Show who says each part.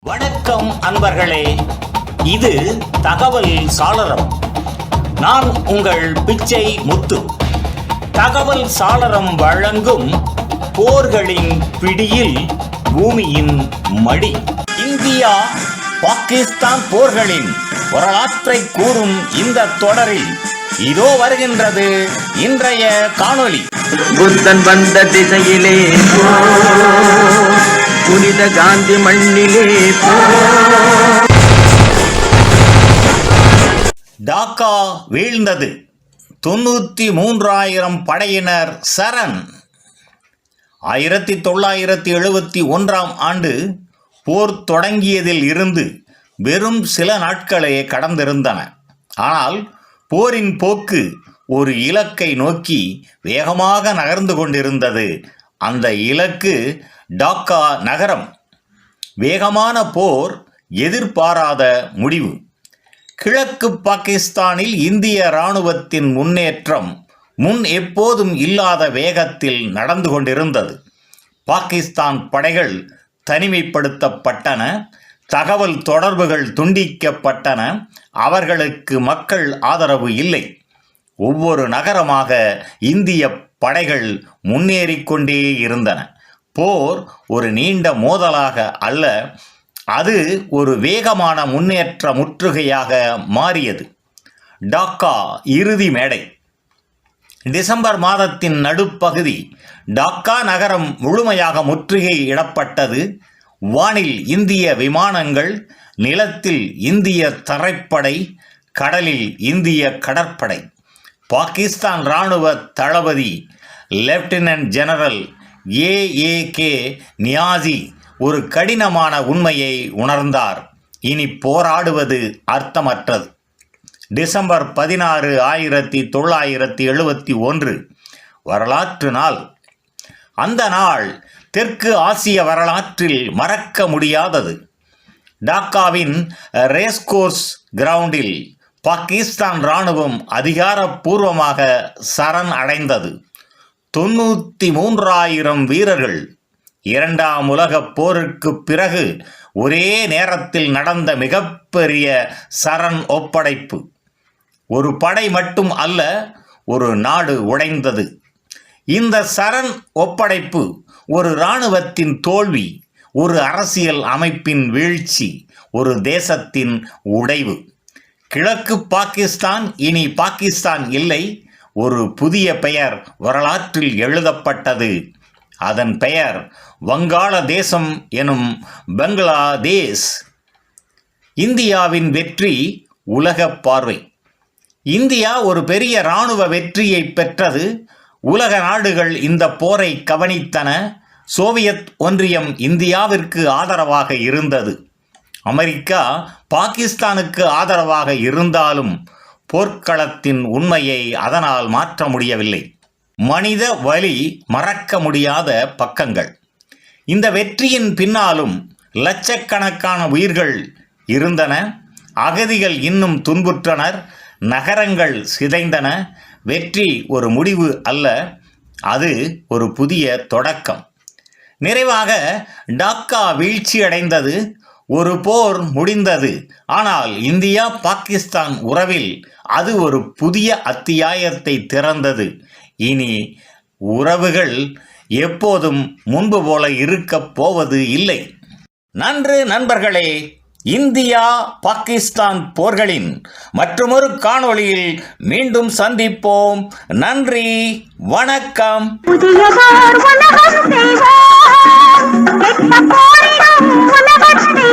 Speaker 1: வணக்கம் அன்பர்களே, இது தகவல் சாளரம். நான் உங்கள் பிச்சை முத்து. தகவல் சாளரம் வழங்கும் போர்களின் பிடியில் பூமியின் மடி. இந்தியா பாகிஸ்தான் போர்களின் வரலாற்றை கூறும் இந்த தொடரில் இதோ வருகின்றது இன்றைய காணொளி.
Speaker 2: புத்தன் வந்த திசையிலே புனித காந்தி மண்ணிலே
Speaker 1: டாக்கா வீழ்ந்தது. 93,000 படையினர் சரண். 1971 ஆண்டு போர் தொடங்கியதில் இருந்து வெறும் சில நாட்களே கடந்திருந்தன. ஆனால் போரின் போக்கு ஒரு இலக்கை நோக்கி வேகமாக நகர்ந்து கொண்டிருந்தது. அந்த இலக்கு டாக்கா நகரம். வேகமான போர், எதிர்பாராத முடிவு. கிழக்கு பாகிஸ்தானில் இந்திய இராணுவத்தின் முன்னேற்றம் முன் எப்போதும் இல்லாத வேகத்தில் நடந்து கொண்டிருந்தது. பாகிஸ்தான் படைகள் தனிமைப்படுத்தப்பட்டன, தகவல் தொடர்புகள் துண்டிக்கப்பட்டன, அவர்களுக்கு மக்கள் ஆதரவு இல்லை. ஒவ்வொரு நகரமாக இந்திய படைகள் முன்னேறிக்கொண்டே இருந்தன. போர் ஒரு நீண்ட மோதலாக அல்ல, அது ஒரு வேகமான முன்னேற்ற முற்றுகையாக மாறியது. டாக்கா இறுதி மேடை. டிசம்பர் மாதத்தின் நடுப்பகுதி டாக்கா நகரம் முழுமையாக முற்றுகையிடப்பட்டது. வானில் இந்திய விமானங்கள், நிலத்தில் இந்திய தரைப்படை, கடலில் இந்திய கடற்படை. பாகிஸ்தான் இராணுவ தளபதி லெப்டினன்ட் ஜெனரல் ஏஏகே நியாசி ஒரு கடினமான உண்மையை உணர்ந்தார். இனி போராடுவது அர்த்தமற்றது. டிசம்பர் 16, 1971 வரலாற்று நாள். அந்த நாள் தெற்கு ஆசிய வரலாற்றில் மறக்க முடியாதது. டாக்காவின் ரேஸ்கோர்ஸ் கிரவுண்டில் பாகிஸ்தான் இராணுவம் அதிகாரப்பூர்வமாக சரண் அடைந்தது. 93,000 வீரர்கள். இரண்டாம் உலகப் போருக்கு பிறகு ஒரே நேரத்தில் நடந்த மிகப்பெரிய சரண் ஒப்படைப்பு. ஒரு படை மட்டும் அல்ல, ஒரு நாடு உடைந்தது. இந்த சரண் ஒப்படைப்பு ஒரு இராணுவத்தின் தோல்வி, ஒரு அரசியல் அமைப்பின் வீழ்ச்சி, ஒரு தேசத்தின் உடைவு. கிழக்கு பாகிஸ்தான் இனி பாகிஸ்தான் இல்லை. ஒரு புதிய பெயர் வரலாற்றில் எழுதப்பட்டது. அதன் பெயர் வங்காளதேசம் எனும் பங்களாதேஷ். இந்தியாவின் வெற்றி உலக பார்வை. இந்தியா ஒரு பெரிய இராணுவ வெற்றியை பெற்றது. உலக நாடுகள் இந்த போரை கவனித்தன. சோவியத் ஒன்றியம் இந்தியாவிற்கு ஆதரவாக இருந்தது. அமெரிக்கா பாகிஸ்தானுக்கு ஆதரவாக இருந்தாலும் போர்க்களத்தின் உண்மையை அதனால் மாற்ற முடியவில்லை. மனித வலி மறக்க முடியாத பக்கங்கள். இந்த வெற்றியின் பின்னாலும் லட்சக்கணக்கான உயிர்கள் இருந்தன. அகதிகள் இன்னும் துன்புற்றனர். நகரங்கள் சிதைந்தன. வெற்றி ஒரு முடிவு அல்ல, அது ஒரு புதிய தொடக்கம். நிறைவாக டாக்கா வீழ்ச்சியடைந்தது. ஒரு போர் முடிந்தது. ஆனால் இந்தியா பாகிஸ்தான் உறவில் அது ஒரு புதிய அத்தியாயத்தை திறந்தது. இனி உறவுகள் எப்போதும் முன்பு போல இருக்கப் போவது இல்லை. நன்று நண்பர்களே, இந்தியா பாகிஸ்தான் போர்களின் மற்றொரு காணொளியில் மீண்டும் சந்திப்போம். நன்றி, வணக்கம்.
Speaker 3: புதியதோர் உலகம் செய்வோம், கெட்ட போரிடும் உலகத்தை